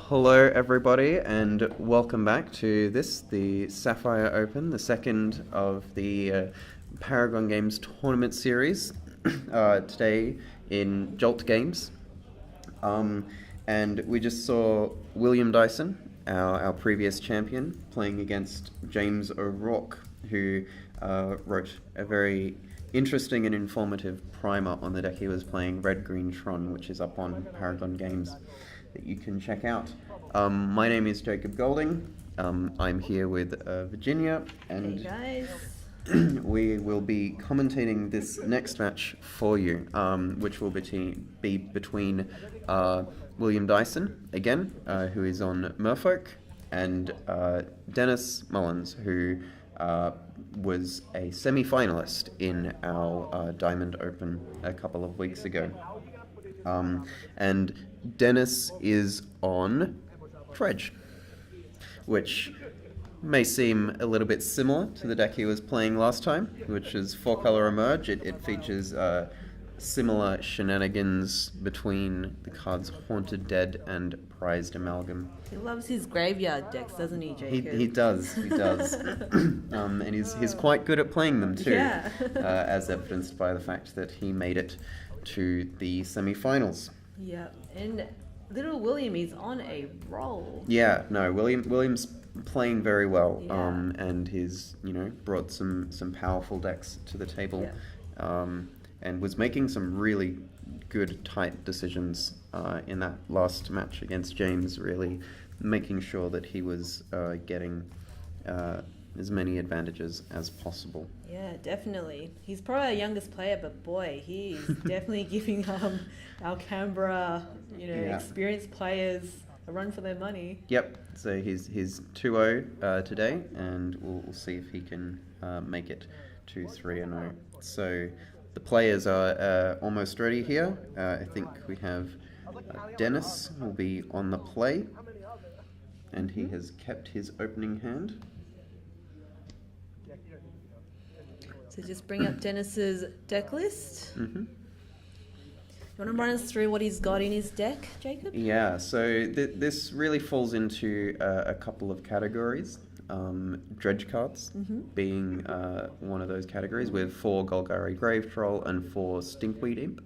Hello, everybody, and welcome back to the Sapphire Open, the second of the Paragon Games tournament series. Today in Jolt Games, and we just saw William Dyson, our previous champion, playing against James O'Rourke, who wrote a very interesting and informative primer on the deck he was playing, Red Green Tron, which is up on Paragon Games, that you can check out. My name is Jacob Golding. I'm here with Virginia, and hey guys. we will be commentating this next match for you, which will be between William Dyson, again, who is on Merfolk, and Denis Mullins, who was a semi-finalist in our Diamond Open a couple of weeks ago. And Denis is on Dredge, which may seem a little bit similar to the deck he was playing last time, which is 4-color Emerge. It features similar shenanigans between the cards Haunted Dead and Prized Amalgam. He loves his graveyard decks, doesn't he, Jacob? He does. And he's quite good at playing them too, Yeah. as evidenced by the fact that he made it to the semi-finals. Yeah, and little William is on a roll. Yeah, no, William's playing very well, Yeah. and he's brought some powerful decks to the table, Yeah. And was making some really good tight decisions in that last match against James, really making sure that he was getting as many advantages as possible. Yeah, definitely. He's probably our youngest player, but boy, he's definitely giving our Canberra, experienced players a run for their money. Yep. So he's 2-0 today, and we'll see if he can make it to 3-0. So the players are almost ready here. I think we have Denis will be on the play, and he has kept his opening hand. So just bring up Denis's deck list. Mm-hmm. You want to run us through what he's got in his deck, Jacob? Yeah, so this really falls into a couple of categories. Dredge cards being one of those categories, with 4 Golgari Grave Troll and 4 Stinkweed Imp.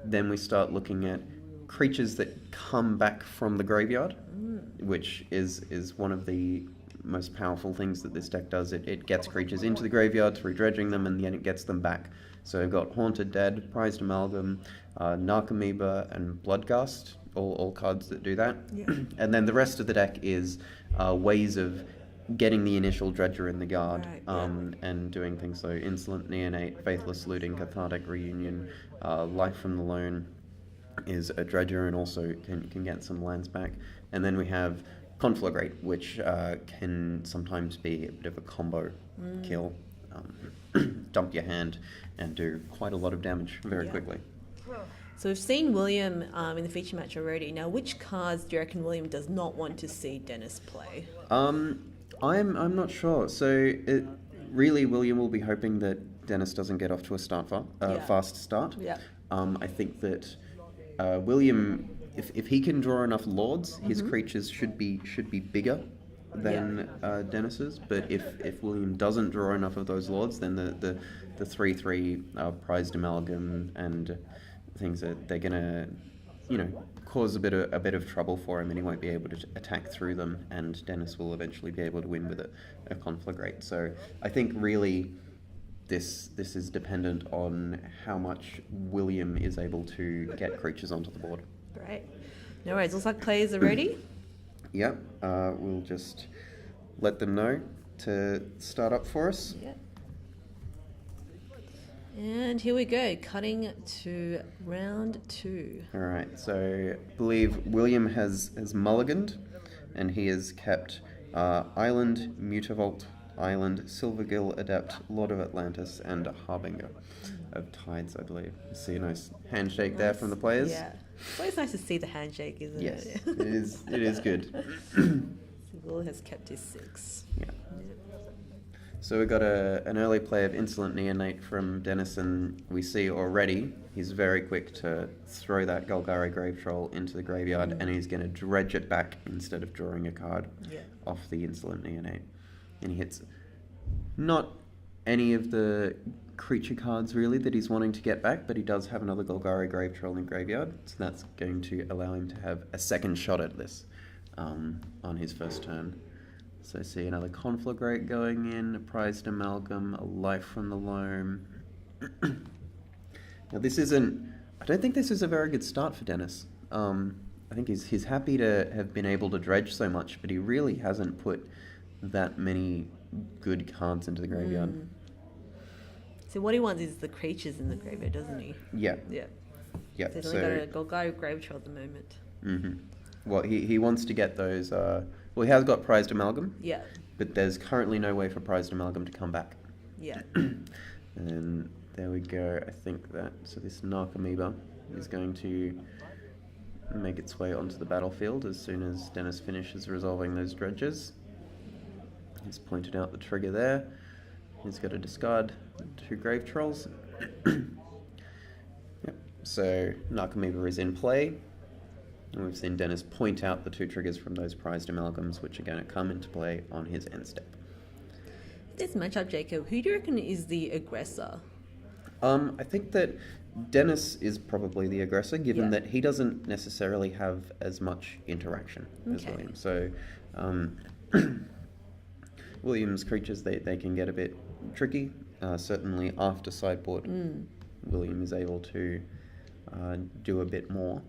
Then we start looking at creatures that come back from the graveyard, which is one of the most powerful things that this deck does. It gets creatures into the graveyard through dredging them, and then it gets them back. So we've got Haunted Dead, Prized Amalgam, Narcomoeba, and Bloodghast, all cards that do that. Yeah. And then the rest of the deck is ways of getting the initial dredger in the yard, Right, and doing things so Insolent Neonate, Faithless Looting, Cathartic Reunion, Life from the Loan is a dredger and also can get some lands back. And then we have Conflagrate, which can sometimes be a bit of a combo kill. Dump your hand and do quite a lot of damage very quickly. So we've seen William in the feature match already. Now, which cards do you reckon William does not want to see Denis play? I'm not sure. So really, William will be hoping that Denis doesn't get off to a fast start. Yeah. I think that William, if he can draw enough lords, his creatures should be bigger than Denis's. But if William doesn't draw enough of those lords, then the 3/3 Prized Amalgam and things that they're gonna cause a bit of trouble for him, and he won't be able to attack through them, and Denis will eventually be able to win with a Conflagrate. So I think really this is dependent on how much William is able to get creatures onto the board. Great. No worries. Looks like players are ready. Yep. We'll just let them know to start up for us. Yep. And here we go, cutting to round 2. All right. So I believe William has mulliganed, and he has kept Island, Mutavault, Island, Silvergill Adept, Lord of Atlantis, and Harbinger of Tides, I believe. You see a nice handshake there from the players. Yeah. It's always nice to see the handshake, isn't Yes, it? it is good. Will has kept his 6. Yeah. So we got an early play of Insolent Neonate from Denis, and we see already he's very quick to throw that Golgari Grave Troll into the graveyard, and he's going to dredge it back instead of drawing a card off the Insolent Neonate. And he hits not any of the creature cards really that he's wanting to get back, but he does have another Golgari Grave Troll in graveyard, so that's going to allow him to have a second shot at this on his first turn. So see another Conflagrate going in, a Prized Amalgam, a Life from the Loam. Now this isn't... I don't think this is a very good start for Denis. I think he's happy to have been able to dredge so much, but he really hasn't put that many good cards into the graveyard. So what he wants is the creatures in the graveyard, doesn't he? Yeah. Yeah. Yeah. So he's only got a Golgari Grave Troll at the moment. Mm-hmm. Well, he wants to get those... well, he has got Prized Amalgam. Yeah. But there's currently no way for Prized Amalgam to come back. Yeah. And there we go. I think that... So this Narcomoeba is going to make its way onto the battlefield as soon as Denis finishes resolving those dredges. He's pointed out the trigger there. He's got to discard 2 Grave Trolls. Yep. So Narcomoeba is in play. And we've seen Denis point out the 2 triggers from those Prized Amalgams, which are going to come into play on his end step. This matchup, Jacob, who do you reckon is the aggressor? I think that Denis is probably the aggressor, given that he doesn't necessarily have as much interaction as William. So William's creatures, they can get a bit tricky. Certainly after sideboard, William is able to do a bit more.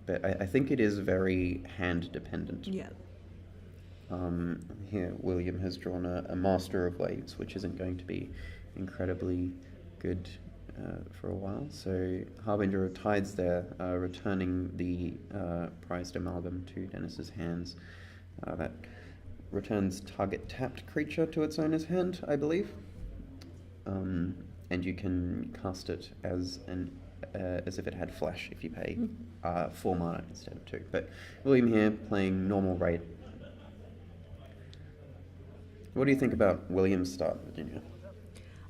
But I think it is very hand dependent. Yeah. Here, William has drawn a Master of Waves, which isn't going to be incredibly good for a while. So Harbinger of Tides there, returning the Prized Amalgam to Denis's hands. That returns target tapped creature to its owner's hand, I believe. And you can cast it as if it had flash if you pay 4 mana instead of 2. But William here playing normal rate. What do you think about William's start, Virginia?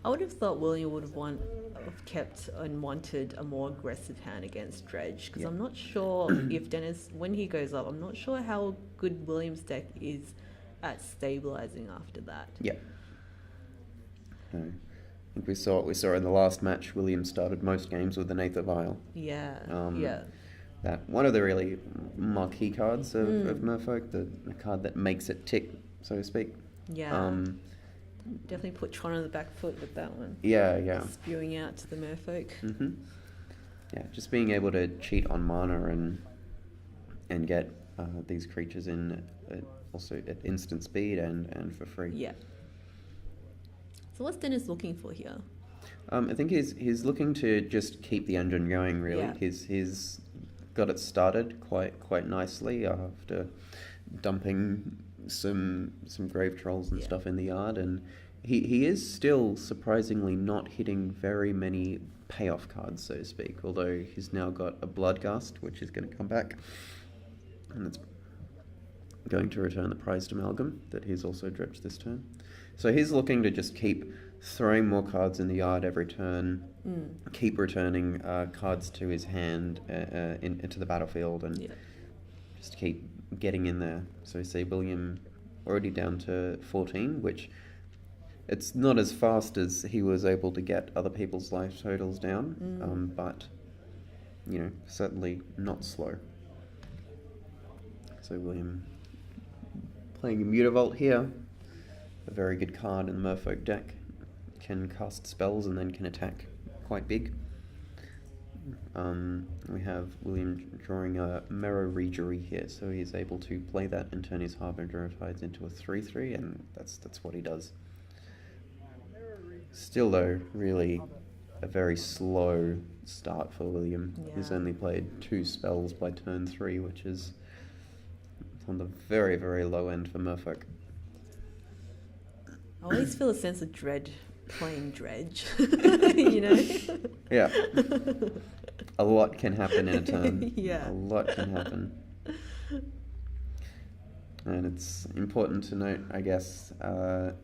I would have thought William would have kept and wanted a more aggressive hand against Dredge, because I'm not sure if Denis, when he goes up, I'm not sure how good William's deck is at stabilizing after that. Yeah. No. I think we saw in the last match. William started most games with an Eighth of Isle. Yeah. That one of the really marquee cards of Merfolk, the card that makes it tick, so to speak. Yeah. Definitely put Tron on the back foot with that one. Yeah. Spewing out to the Merfolk. Mm-hmm. Yeah, just being able to cheat on mana and get these creatures in also at instant speed and for free. Yeah. So what's Denis looking for here? I think he's looking to just keep the engine going. Really, he's got it started quite nicely after dumping some Grave Trolls and stuff in the yard, and he is still surprisingly not hitting very many payoff cards, so to speak. Although he's now got a Bloodgast, which is going to come back, and it's going to return the Prized Amalgam that he's also dredged this turn. So he's looking to just keep throwing more cards in the yard every turn, keep returning cards to his hand into the battlefield, and just keep getting in there. So we see William already down to 14, which it's not as fast as he was able to get other people's life totals down, but certainly not slow. So William playing a Mutavault here. A very good card in the Merfolk deck. Can cast spells and then can attack quite big. We have William drawing a Merrow Regery here, so he's able to play that and turn his Harbinger of Tides into a 3/3, and that's what he does. Still though, really a very slow start for William. He's only played 2 spells by turn 3, which is on the very, very low end for Merfolk. I always feel a sense of dread playing Dredge, Yeah. A lot can happen in a turn. Yeah. A lot can happen. And it's important to note, I guess, a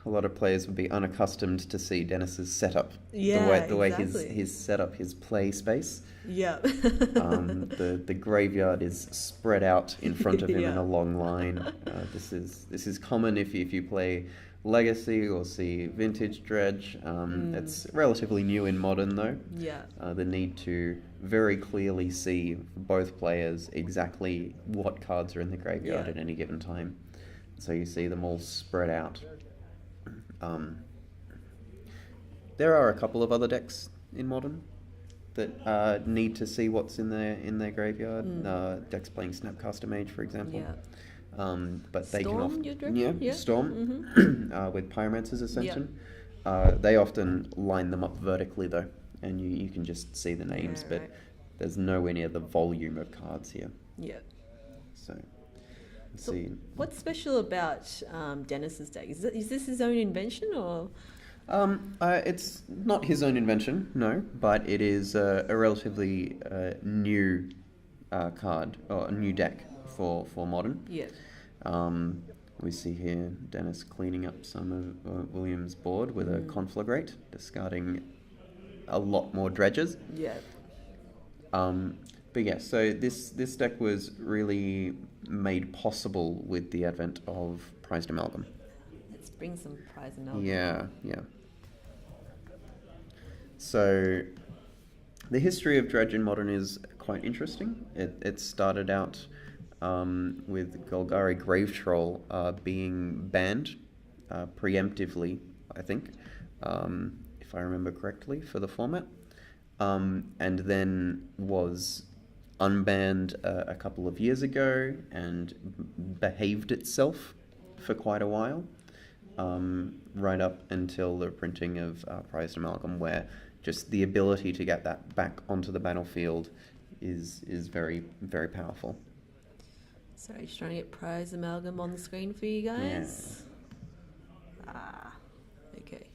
lot of players would be unaccustomed to see Denis's setup. Yeah, the way exactly. his set up his play space. Yeah. The graveyard is spread out in front of him in Yeah. a long line. This is common if you play Legacy or see Vintage Dredge. It's relatively new in Modern though. Yeah. The need to very clearly see both players exactly what cards are in the graveyard Yeah. at any given time. So you see them all spread out. There are a couple of other decks in Modern that need to see what's in their graveyard. Decks playing Snapcaster Mage, for example. Yeah. But they Storm, can often you'd reckon? Yeah. Storm with Pyromancer's Ascension. They often line them up vertically though, and you can just see the names, Yeah, but right. there's nowhere near the volume of cards here. Yeah. So, let's So see. what's special about Denis's deck? Is this his own invention or? It's not his own invention, no, but it is a relatively new card or a new deck for Modern. Yeah. We see here Denis cleaning up some of William's board with a Conflagrate, discarding a lot more dredges. Yeah. But yeah, so this deck was really made possible with the advent of Prized Amalgam. Let's bring some prize and Yeah. So the history of Dredge in Modern is quite interesting. It started out with Golgari Grave Troll being banned preemptively, I think, if I remember correctly, for the format, and then was unbanned a couple of years ago and behaved itself for quite a while, right up until the printing of Prized Amalgam, where just the ability to get that back onto the battlefield is very, very powerful. Sorry, just trying to get prize amalgam on the screen for you guys. Okay.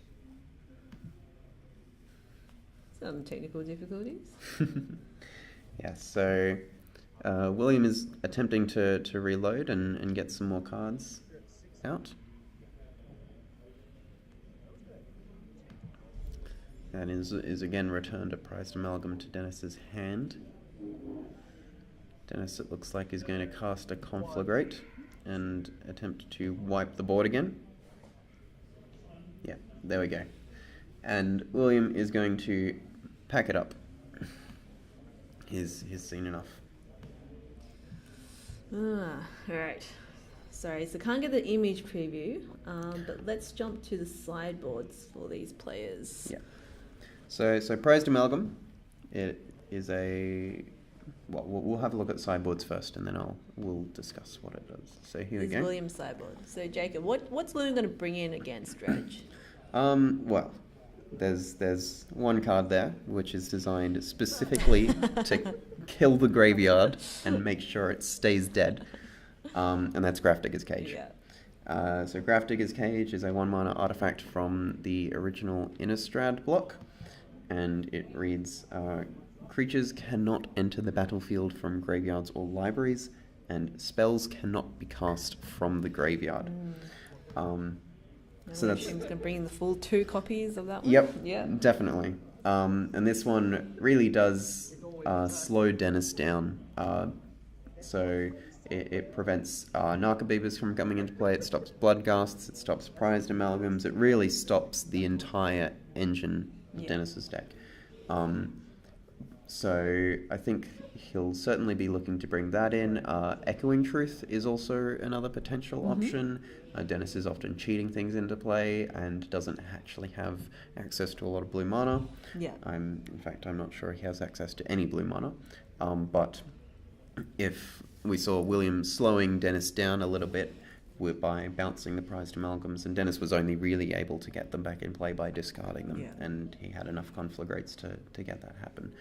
Some technical difficulties. Yeah, so William is attempting to reload and get some more cards out. And is again returned a Prized Amalgam to Denis's hand. Denis, it looks like, is going to cast a Conflagrate and attempt to wipe the board again. Yeah, there we go. And William is going to pack it up. He's seen enough. Alright. Sorry, so can't get the image preview, but let's jump to the sideboards for these players. Yeah. So Prized Amalgam, it is a... Well, we'll have a look at sideboards first, and then we'll discuss what it does. So here we This go. is William's sideboard. So Jacob, what's William going to bring in against Dredge? Well, there's one card there which is designed specifically to kill the graveyard and make sure it stays dead, and that's Grafdigger's Cage. Yeah. So Grafdigger's Cage is a 1-mana artifact from the original Innistrad block, and it reads, creatures cannot enter the battlefield from graveyards or libraries, and spells cannot be cast from the graveyard. So that's going to bring in the full 2 copies of that one? Yep, Yeah. definitely. And this one really does slow Denis down. So it prevents Narcobeavers from coming into play, it stops Bloodghasts, it stops Prized Amalgams, it really stops the entire engine of Denis's deck. So I think he'll certainly be looking to bring that in. Echoing Truth is also another potential option. Denis is often cheating things into play and doesn't actually have access to a lot of blue mana. Yeah. In fact, I'm not sure he has access to any blue mana. But if we saw William slowing Denis down a little bit by bouncing the Prized Amalgams, and Denis was only really able to get them back in play by discarding them, and he had enough Conflagrates to get that happen.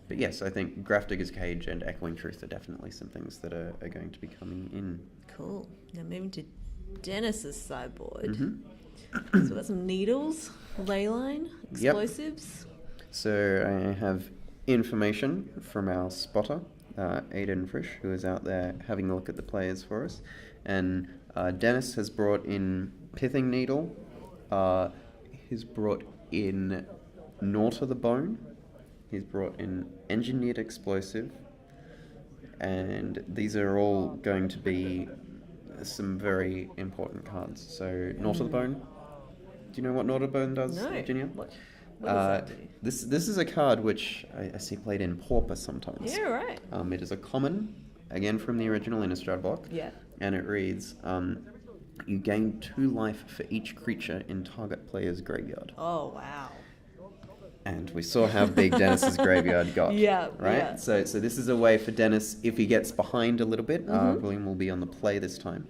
But yes, I think Grafdigger's Cage and Echoing Truth are definitely some things that are going to be coming in. Cool. Now moving to Denis's sideboard. So Mm-hmm. we've got some needles, leyline, explosives. So I have information from our spotter Aidan Frisch, who is out there having a look at the players for us. And Dennis has brought in Pithing Needle. He's brought in Gnaw to the Bone. He's brought in Engineered Explosive. And these are all going to be some very important cards. So, Gnaw to the Bone. Do you know what Gnaw to the Bone does, No. Virginia? What does that do? This is a card which I see played in Pauper sometimes. Yeah, right. It is a common, again from the original Innistrad block. Yeah. And it reads, you gain 2 life for each creature in target player's graveyard. Oh, wow. And we saw how big Dennis's graveyard got. Yeah, right? yeah. So this is a way for Dennis, if he gets behind a little bit, William will be on the play this time.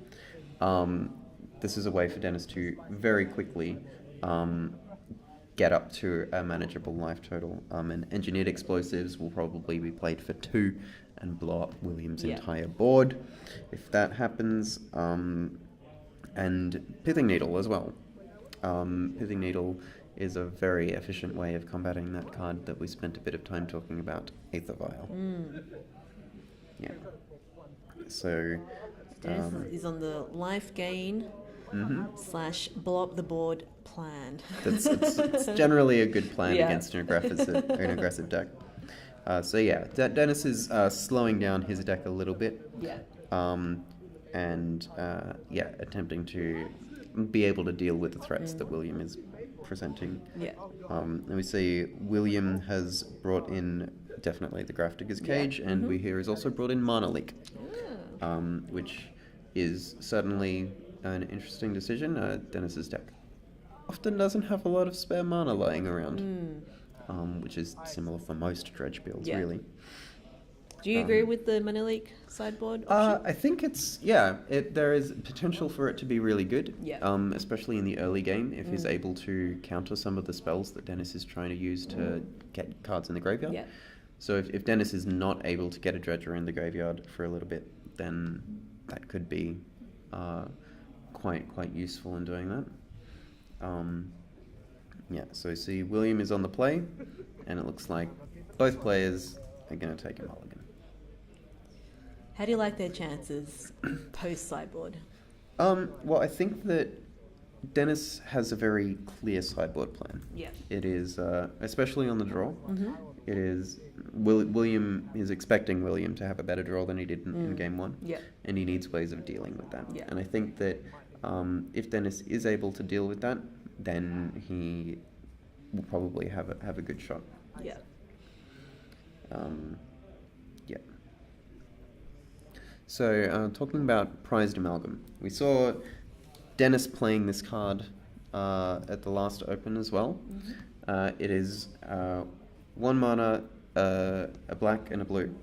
This is a way for Dennis to very quickly get up to a manageable life total. And Engineered Explosives will probably be played for 2 and blow up William's entire board if that happens. And Pithing Needle as well. Pithing Needle is a very efficient way of combating that card that we spent a bit of time talking about, Aether Vial. Yeah. So... Dennis is on the life gain / blow up the board plan. It's generally a good plan Yeah. against an aggressive deck. So yeah, Dennis is slowing down his deck a little bit. Yeah. Attempting to be able to deal with the threats that William is presenting. Yeah. And we see William has brought in definitely the Grafdigger's Cage, and we hear has also brought in Mana Leak, which is certainly an interesting decision. Dennis's deck often doesn't have a lot of spare mana lying around, which is similar for most Dredge builds, really. Do you agree with the Manileak sideboard option? I think there is potential for it to be really good, especially in the early game if he's able to counter some of the spells that Dennis is trying to use to get cards in the graveyard. Yeah. So if Dennis is not able to get a Dredger in the graveyard for a little bit, then that could be quite useful in doing that. So you see William is on the play, and it looks like both players are going to take a mulligan. How do you like their chances post-sideboard? Well, I think that Dennis has a very clear sideboard plan. Yeah. It is, especially on the draw, it is, William is expecting William to have a better draw than he did in game 1. Yeah. And he needs ways of dealing with that. Yeah. And I think that if Dennis is able to deal with that, then he will probably have a good shot. Yeah. So, talking about Prized Amalgam, we saw Dennis playing this card at the last Open as well. It is 1 mana, a black and a blue,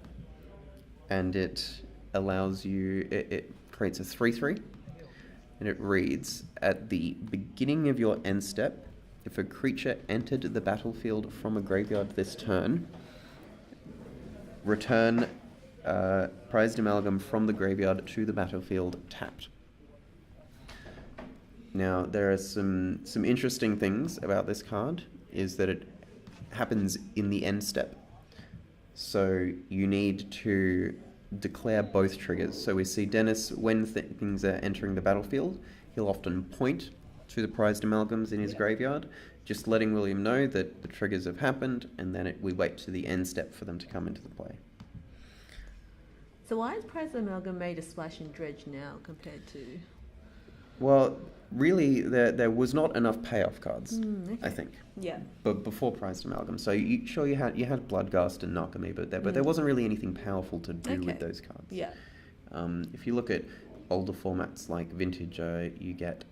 and it allows you, it creates a 3/3, and it reads, at the beginning of your end step, if a creature entered the battlefield from a graveyard this turn, return Prized Amalgam from the graveyard to the battlefield tapped. Now, there are some interesting things about this card, is that it happens in the end step. So you need to declare both triggers. So we see Dennis, when things are entering the battlefield, he'll often point to the Prized Amalgams in his graveyard, just letting William know that the triggers have happened, and then we wait to the end step for them to come into the play. So why is Prized Amalgam made a splash in Dredge now compared to... Well, really, there was not enough payoff cards, I think. Yeah. But before Prized Amalgam, so you had Bloodghast and Narcomoeba there, but there wasn't really anything powerful to do with those cards. Yeah. If you look at older formats like Vintage, you get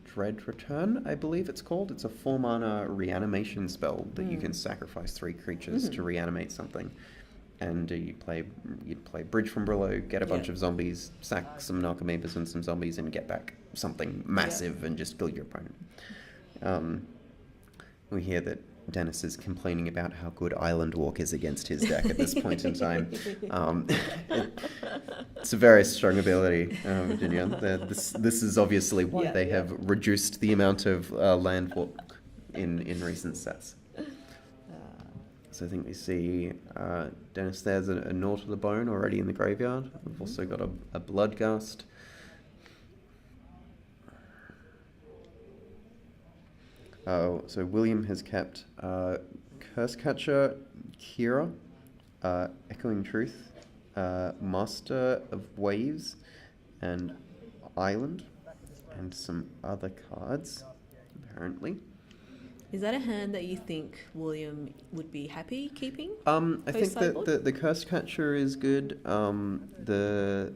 Dread Return, I believe it's called. It's a 4-mana reanimation spell that you can sacrifice 3 creatures to reanimate something. And you'd play Bridge from Brillo, get a bunch of zombies, sack some Narcomoebas and some zombies, and get back something massive and just kill your opponent. We hear that Dennis is complaining about how good Island Walk is against his deck at this point in time. It's a very strong ability, Virginia. This is obviously why they have reduced the amount of land walk in recent sets. So I think we see Dennis there's a Gnaw to the Bone already in the graveyard. We've also got a Bloodgast. So William has kept Cursecatcher, Kira, Echoing Truth, Master of Waves, and Island, and some other cards, apparently. Is that a hand that you think William would be happy keeping? I think sideboard? that the Cursecatcher is good. The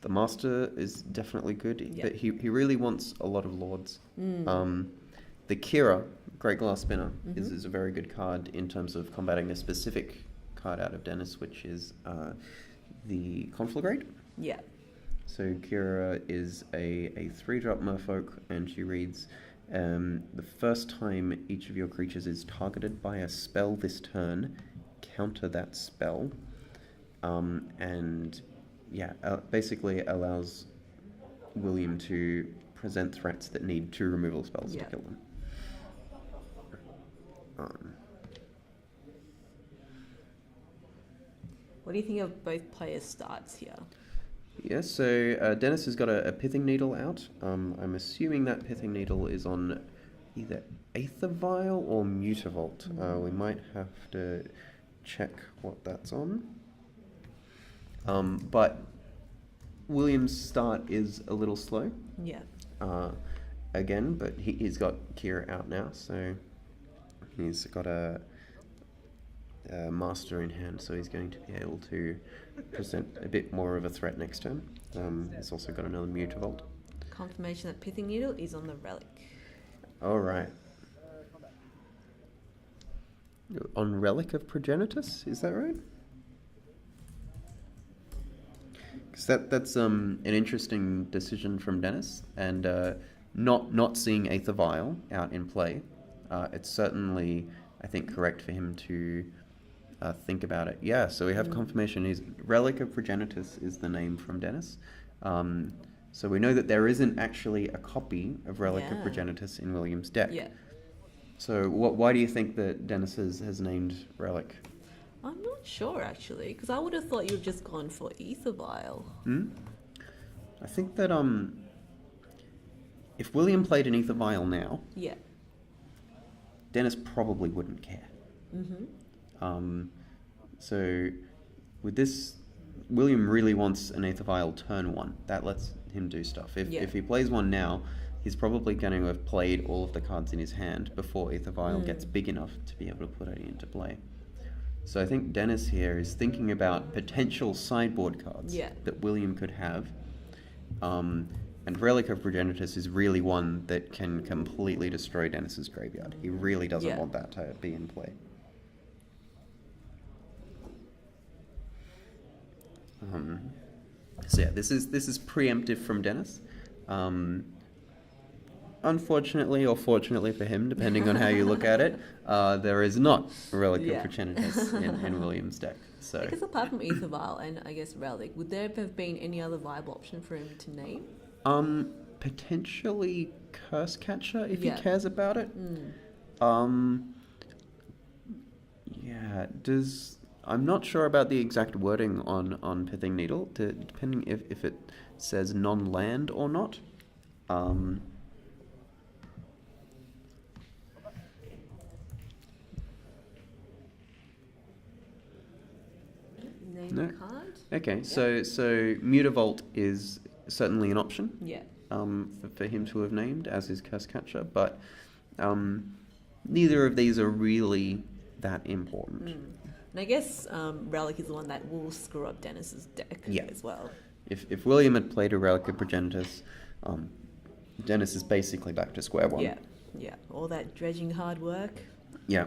Master is definitely good, but he really wants a lot of Lords. The Kira, Great Glass Spinner, is a very good card in terms of combating a specific card out of Dennis, which is the Conflagrate. Yeah. So Kira is a 3-drop Merfolk, and she reads, the first time each of your creatures is targeted by a spell this turn, counter that spell. And yeah, basically allows William to present threats that need 2 removal spells to kill them. What do you think of both players' starts here? Yeah, so Dennis has got a Pithing Needle out. I'm assuming that Pithing Needle is on either Aether Vial or Mutavault. We might have to check what that's on. But William's start is a little slow. Yeah. Again, but he's got Kira out now, so he's got a Master in hand, so he's going to be able to present a bit more of a threat next turn. He's also got another Mutavault. Confirmation that Pithing Needle is on the Relic. All right. On Relic of Progenitus, is that right? Because that's an interesting decision from Dennis, and not seeing Aether Vial out in play. It's certainly, I think, correct for him to think about it. Yeah, so we have confirmation. Is Relic of Progenitus is the name from Dennis. So we know that there isn't actually a copy of Relic of Progenitus in William's deck. Yeah. So why do you think that Dennis has named Relic? I'm not sure, actually, because I would have thought you would have just gone for Aether Vial. I think that if William played an Aether Vial now, Yeah. Dennis probably wouldn't care. So with this, William really wants an Aether Vial turn 1. That lets him do stuff. If he plays one now, he's probably going to have played all of the cards in his hand before Aether Vial gets big enough to be able to put it into play. So I think Dennis here is thinking about potential sideboard cards that William could have. And Relic of Progenitus is really one that can completely destroy Dennis's graveyard. He really doesn't want that to be in play. So yeah, this is preemptive from Dennis. Unfortunately, or fortunately for him, depending on how you look at it, there is not a Relic of Progenitus in William's deck. So I guess apart from Aether Vial and I guess Relic, would there have been any other viable option for him to name? Potentially Cursecatcher if he cares about it. Yeah, I'm not sure about the exact wording on Pithing Needle, depending if it says non-land or not. Name a card? Okay, so Mutavault is certainly an option. Yeah. For him to have named, as is Cursecatcher, but neither of these are really that important. And I guess Relic is the one that will screw up Dennis's deck as well. If William had played a Relic of Progenitus, Dennis is basically back to square one. Yeah. All that dredging hard work. Yeah.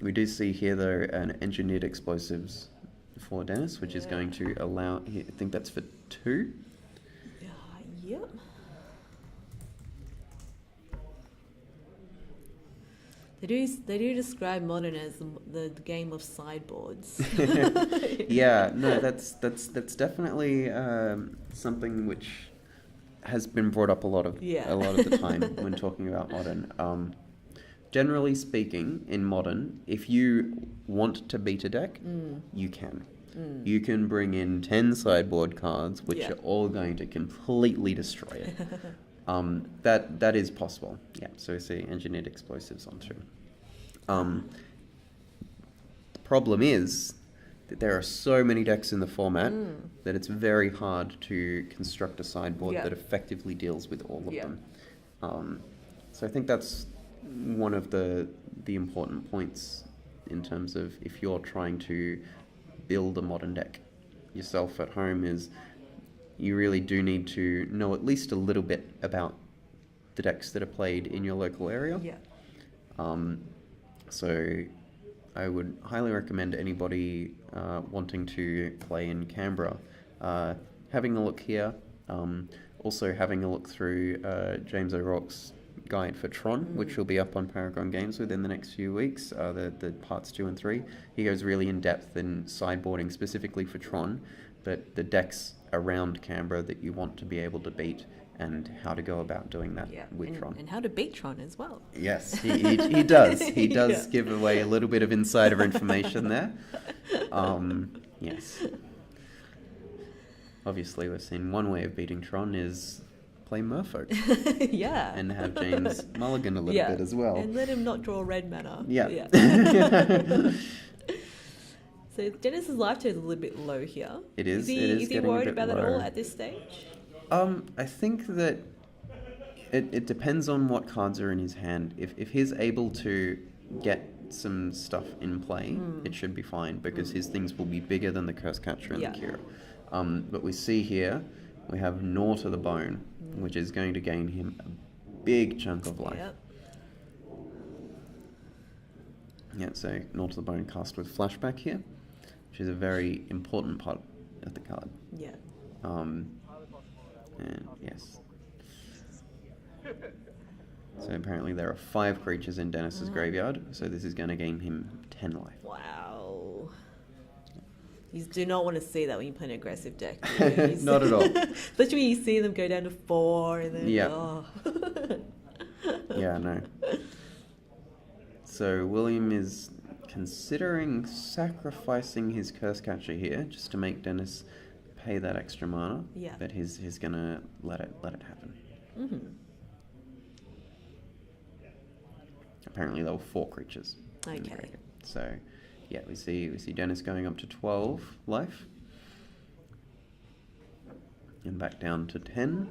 We do see here, though, an Engineered Explosives for Dennis, which is going to allow, I think that's for 2. Yep. They do describe Modern as the game of sideboards. Yeah, no, that's definitely something which has been brought up a lot of the time when talking about Modern. generally speaking, in Modern, if you want to beat a deck, you can. You can bring in 10 sideboard cards, which are all going to completely destroy it. That is possible. Yeah, so we see engineered explosives on 2. The problem is that there are so many decks in the format that it's very hard to construct a sideboard that effectively deals with all of them. So I think that's one of the important points in terms of if you're trying to build a Modern deck yourself at home, is you really do need to know at least a little bit about the decks that are played in your local area. So I would highly recommend anybody wanting to play in Canberra having a look here. Also having a look through James O'Rourke's guide for Tron, which will be up on Paragon Games within the next few weeks, the parts 2 and 3. He goes really in depth in sideboarding specifically for Tron, but the decks around Canberra that you want to be able to beat and how to go about doing that with Tron. And how to beat Tron as well. Yes, he does. He does give away a little bit of insider information there. Yes. Obviously, we've seen one way of beating Tron is play Merfolk. And have James mulligan a little bit as well. And let him not draw red mana. So Dennis's life total is a little bit low here. It is. Is he worried about it at all at this stage? I think that it depends on what cards are in his hand. If he's able to get some stuff in play, it should be fine, because his things will be bigger than the Curse Catcher and the Kira. But we see here, we have Gnaw to the Bone, which is going to gain him a big chunk of life. So Gnaw to the Bone cast with Flashback here, which is a very important part of the card. And yes. So apparently there are 5 creatures in Dennis's graveyard, so this is going to gain him 10 life. Wow. You do not want to see that when you play an aggressive deck. Not at all. Especially when you see them go down to 4 and then... No. So William is considering sacrificing his Curse Catcher here, just to make Dennis pay that extra mana. But he's going to let it happen. Apparently there were 4 creatures. Okay. So, yeah, we see Dennis going up to 12 life. And back down to 10.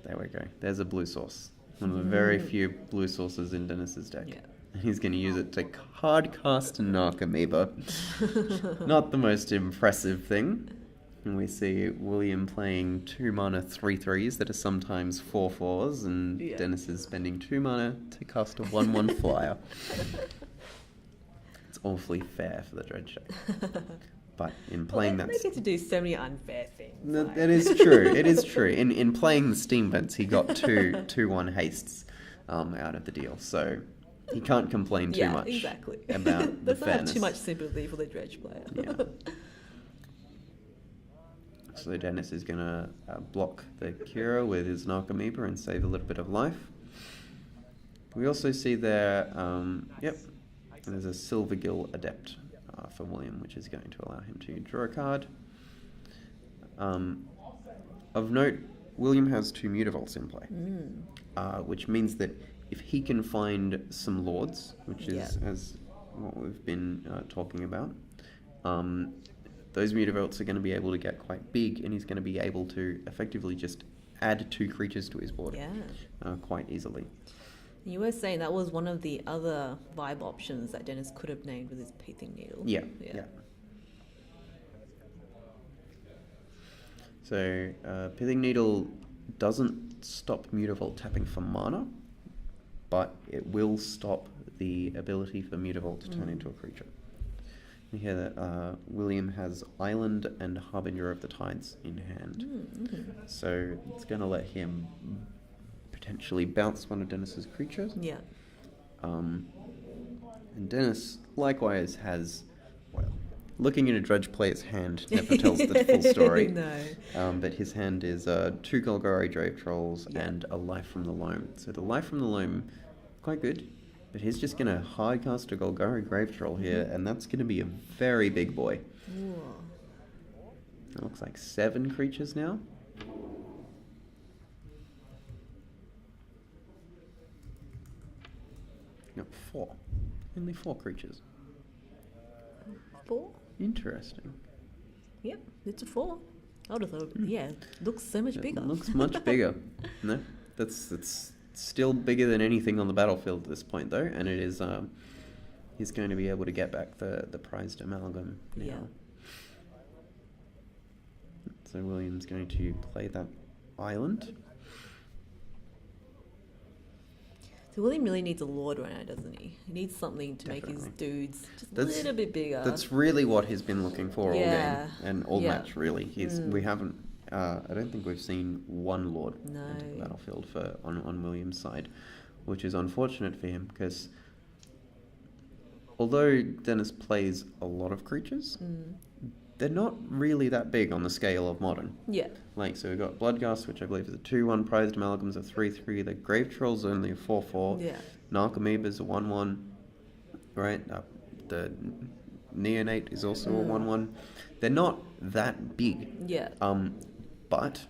There we go. There's a blue source. One of the very few blue sources in Dennis's deck. And he's going to use it to hard cast Narcomoeba. Not the most impressive thing. And we see William playing 2 mana 3/3s that are sometimes 4/4s, and Dennis is spending 2 mana to cast a 1/1 flyer. It's awfully fair for the Dredge deck. But in playing that... They get to do so many unfair things. That is true. It is true. In playing the Steam Vents, he got 2/1 hastes out of the deal. So he can't complain too much about the fairness. Doesn't have too much sympathy for the Dredge player. So Dennis is going to block the Kira with his Narcomoeba and save a little bit of life. We also see there, there's a Silvergill Adept for William, which is going to allow him to draw a card. Of note, William has 2 Mutavaults in play, which means that if he can find some Lords, which is as what we've been talking about, those Mutavaults are going to be able to get quite big, and he's going to be able to effectively just add 2 creatures to his board quite easily. You were saying that was one of the other vibe options that Dennis could have named with his Pithing Needle. Yeah. So Pithing Needle doesn't stop Mutavault tapping for mana, but it will stop the ability for Mutavault to turn into a creature. You hear that William has Island and Harbinger of the Tides in hand. So it's going to let him potentially bounce one of Dennis's creatures. And Dennis likewise has, looking at a Dredge player's hand never tells the full story. But his hand is 2 Golgari Drave Trolls and a Life from the Loam. So the Life from the Loam, quite good. But he's just going to hardcast a Golgari Grave Troll here, and that's going to be a very big boy. Ooh. It looks like 7 creatures now. No, 4. Only 4 creatures. 4? Interesting. Yep, it's a 4. I would have thought, yeah, looks so much bigger. It looks much bigger. No, it's still bigger than anything on the battlefield at this point, though, and it is. He's going to be able to get back the prized amalgam now. Yeah. So William's going to play that island. So William really needs a Lord right now, doesn't he? He needs something to make his dudes just a little bit bigger. That's really what he's been looking for all game and all match. Really, we haven't. I don't think we've seen one Lord enter the battlefield on William's side, which is unfortunate for him because although Denis plays a lot of creatures, they're not really that big on the scale of Modern. Yeah. Like, so we've got Bloodgust, which I believe is a 2-1, Prized Amalgam's a 3-3, the Grave Troll's only a 4-4, Yeah. Narcomoeba's a 1-1, right? The Neonate is also a 1-1. They're not that big. Yeah. But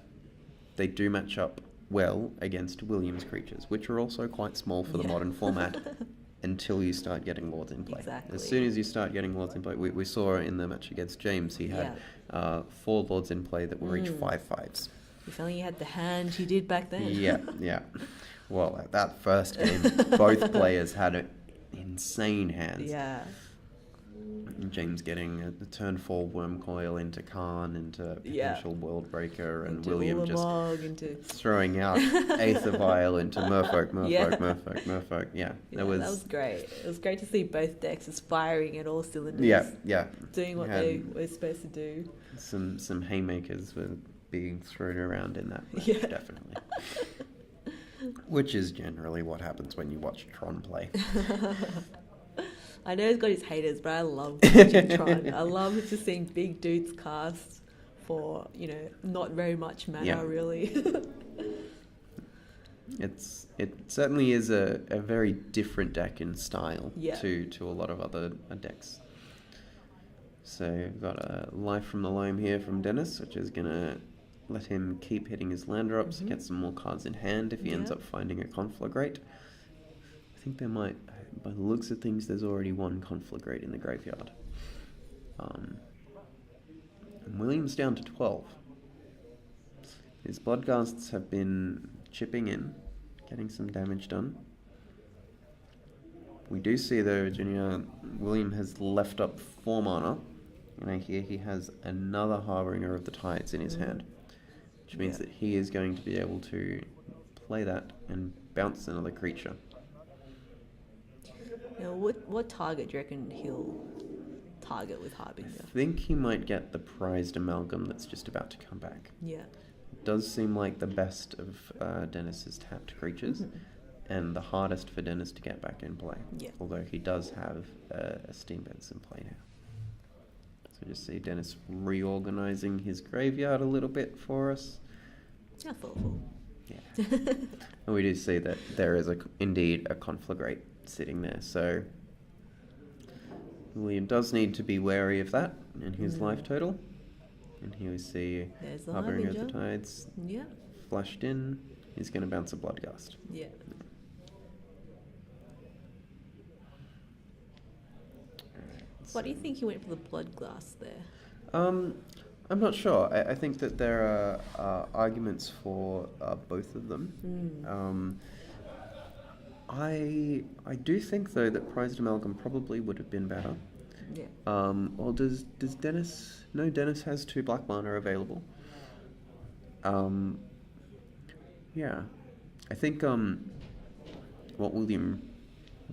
they do match up well against William's creatures, which are also quite small for the Modern format. Until you start getting Lords in play. Exactly. As soon as you start getting Lords in play, we saw in the match against James, he had 4 Lords in play that were each 5/5s. If only you had the hand he did back then. Yeah. Well, at that first game, both players had insane hands. Yeah. James getting a turn 4 Wormcoil into Khan, into potential World Breaker, and Into William just into... throwing out Aether Vial into Merfolk. Yeah, that was great. It was great to see both decks just firing at all cylinders. Yeah. Doing what they were supposed to do. Some haymakers were being thrown around in that match, definitely. Which is generally what happens when you watch Tron play. I know he's got his haters, but I love watching Tron. I love just seeing big dudes cast for, not very much mana, really. It certainly is a very different deck in style to a lot of other decks. So we've got a Life from the Loam here from Denis, which is going to let him keep hitting his land drops, get some more cards in hand if he ends up finding a Conflagrate. I think there might... By the looks of things, there's already one Conflagrate in the graveyard. And William's down to 12. His Bloodghasts have been chipping in, getting some damage done. We do see, though, Virginia, William has left up 4 mana, and I hear he has another Harbinger of the Tides in his hand, which means that he is going to be able to play that and bounce another creature. Now, what target do you reckon he'll target with Harbinger? I think he might get the Prized Amalgam that's just about to come back. Yeah. It does seem like the best of Denis's tapped creatures, and the hardest for Denis to get back in play. Yeah. Although he does have a Steambeds in play now. So just see Denis reorganizing his graveyard a little bit for us. How thoughtful. Yeah. And we do see that there is indeed a Conflagrate sitting there, so William does need to be wary of that in his life total. And here we see There's the Harbinger of Harbinger. the Tides flashed in. He's going to bounce a Bloodgast. Yeah. Why do you think he went for the Bloodglass there? I'm not sure. I think that there are arguments for both of them. I do think, though, that Prized Amalgam probably would have been better. Yeah. Or does Denis... No, Denis has 2 black mana available. Yeah. I think what William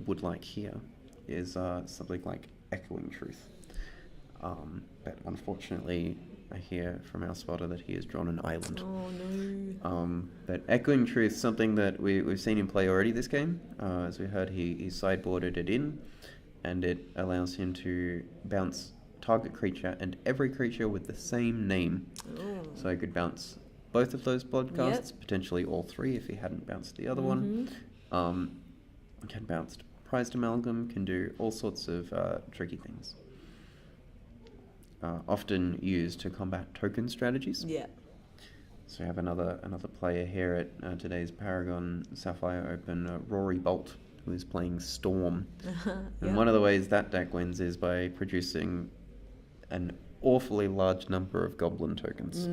would like here is something like Echoing Truth. But unfortunately, I hear from our spotter that he has drawn an island. Oh, no. But Echoing Truth, something that we've seen him play already this game. As we heard, he sideboarded it in, and it allows him to bounce target creature and every creature with the same name. Oh. So he could bounce both of those Bloodcasts, potentially all 3 if he hadn't bounced the other one. He had bounced prized amalgam can do all sorts of tricky things. Often used to combat token strategies. Yeah. So we have another player here at today's Paragon Sapphire Open, Rory Bolt, who is playing Storm. And one of the ways that deck wins is by producing an awfully large number of goblin tokens.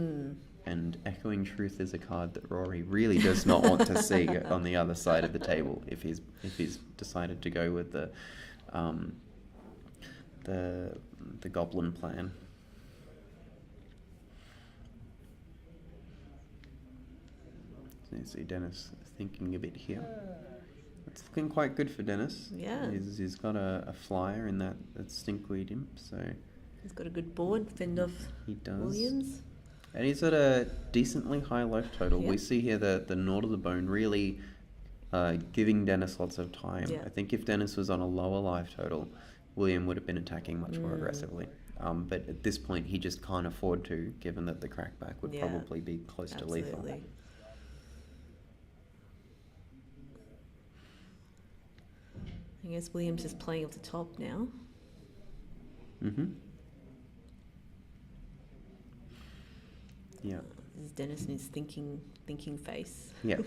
And Echoing Truth is a card that Rory really does not want to see on the other side of the table if he's decided to go with the goblin plan. So you see Dennis thinking a bit here. It's looking quite good for Dennis. Yeah. He's got a flyer in that Stinkweed Imp, so He's got a good board, fend off he does. Williams. And he's at a decently high life total. Yeah. We see here the Nord of the Bone really giving Dennis lots of time. Yeah. I think if Dennis was on a lower life total, William would have been attacking much more aggressively. But at this point, he just can't afford to, given that the crackback would probably be close to lethal. I guess Williams is playing off the top now. Yeah. This is Dennis in his thinking face. Yeah.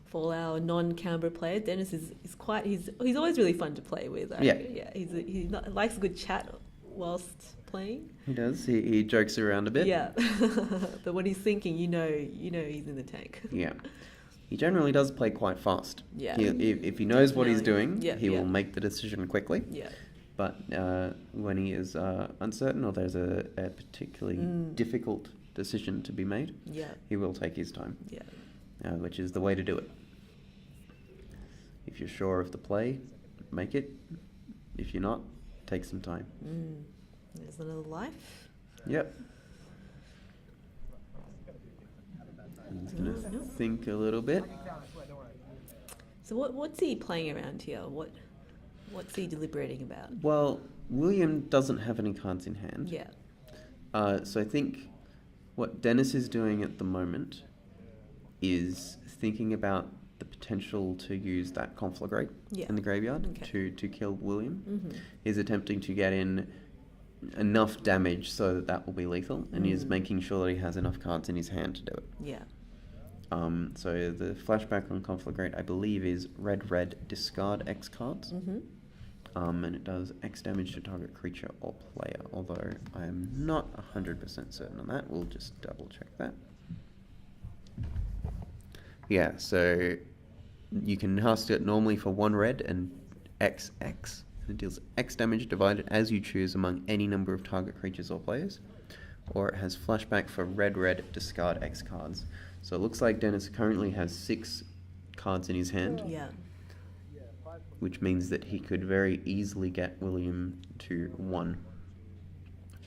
For our non-Canberra player, Dennis is quite he's always really fun to play with. Yeah. He likes a good chat whilst playing. He does. He jokes around a bit. Yeah. But when he's thinking, you know he's in the tank. Yeah. He generally does play quite fast. Yeah. If he knows what he's doing, he will yeah. make the decision quickly. Yeah. But when he is uncertain or there's a particularly difficult decision to be made, he will take his time. Yeah. Which is the way to do it. If you're sure of the play, make it. If you're not, take some time. There's another life. Yep. He's going to think a little bit. So what's he playing around here? What's he deliberating about? Well, William doesn't have any cards in hand. Yeah. So I think what Dennis is doing at the moment is thinking about the potential to use that conflagrate in the graveyard to kill William. He's attempting to get in enough damage so that will be lethal, and he's making sure that he has enough cards in his hand to do it. Yeah. So the flashback on conflagrate, I believe, is red, discard X cards. And it does X damage to target creature or player, although I am not 100% certain on that. We'll just double check that. Yeah, so you can cast it normally for 1 red and XX. And it deals X damage divided as you choose among any number of target creatures or players. Or it has flashback for red, discard X cards. So it looks like Dennis currently has 6 cards in his hand. Yeah. Which means that he could very easily get William to 1.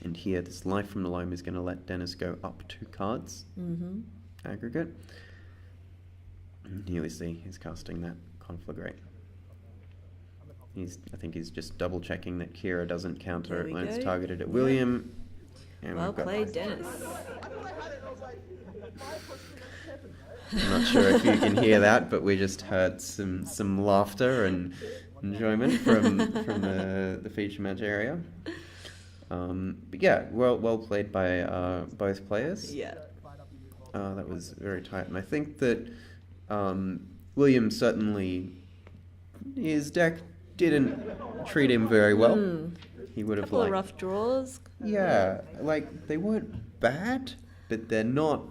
And here, this Life from the Loam is going to let Dennis go up 2 cards. Aggregate. And here we see he's casting that conflagrate. I think he's just double checking that Kira doesn't counter it when it's targeted at William. And Well played, Dennis. I'm not sure if you can hear that, but we just heard some laughter and enjoyment from the feature match area. But yeah, well played by both players. Yeah. That was very tight, and I think that William certainly, his deck didn't treat him very well. He would have Couple of rough draws. Yeah, like they weren't bad, but they're not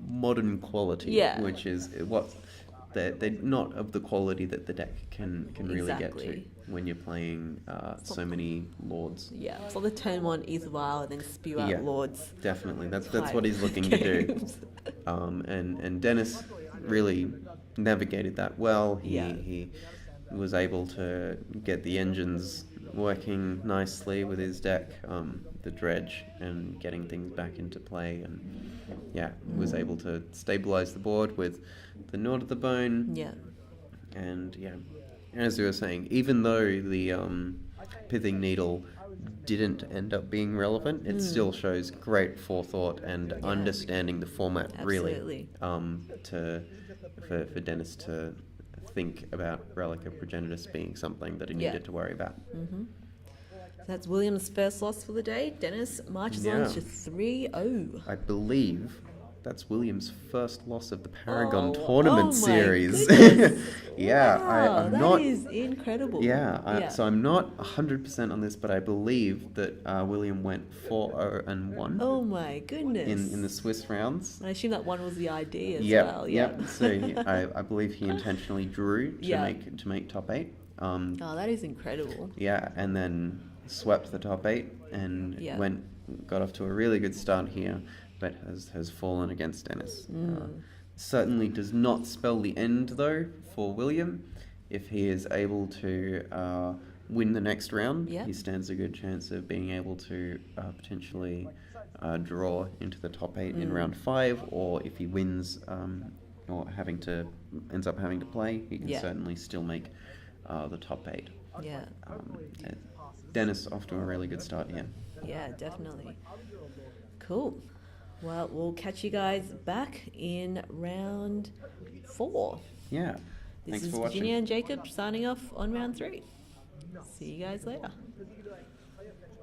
modern quality. Yeah. Which is what they're not of the quality that the deck can really get to when you're playing so many lords. Yeah. So the turn 1 Isval and then spew out lords. Definitely, that's what he's looking to do. And Dennis really navigated that well. He was able to get the engines working nicely with his deck, the Dredge, and getting things back into play, and was able to stabilize the board with the Nord of the Bone. Yeah. And as we were saying, even though the Pithing Needle didn't end up being relevant, it still shows great forethought and understanding the format really, for Dennis to think about Relic of Progenitus being something that he Yeah. needed to worry about. That's William's first loss for the day. Dennis marches on Yeah. to 3-0. I believe that's William's first loss of the Paragon Oh, tournament oh my series. goodness. Yeah, Wow, I'm that not. is incredible. So I'm not 100% on this, but I believe that William went 4-0-1 Oh my goodness. in the Swiss rounds. I assume that one was the ID as Yep, well. yep. So I believe he intentionally drew to Yeah. make top 8. Oh, that is incredible. Yeah, and then swept the top 8 and Yeah. got off to a really good start here, but has fallen against Dennis. Certainly does not spell the end though for William. If he is able to win the next round, Yeah. he stands a good chance of being able to potentially draw into the top 8 in round 5, or if he wins or ends up having to play, he can Yeah. certainly still make the top 8. Yeah. Dennis off to a really good start here. Yeah, definitely. Cool. Well, we'll catch you guys back in round 4. Yeah. This Thanks is for watching. Virginia and Jacob signing off on round 3. See you guys later.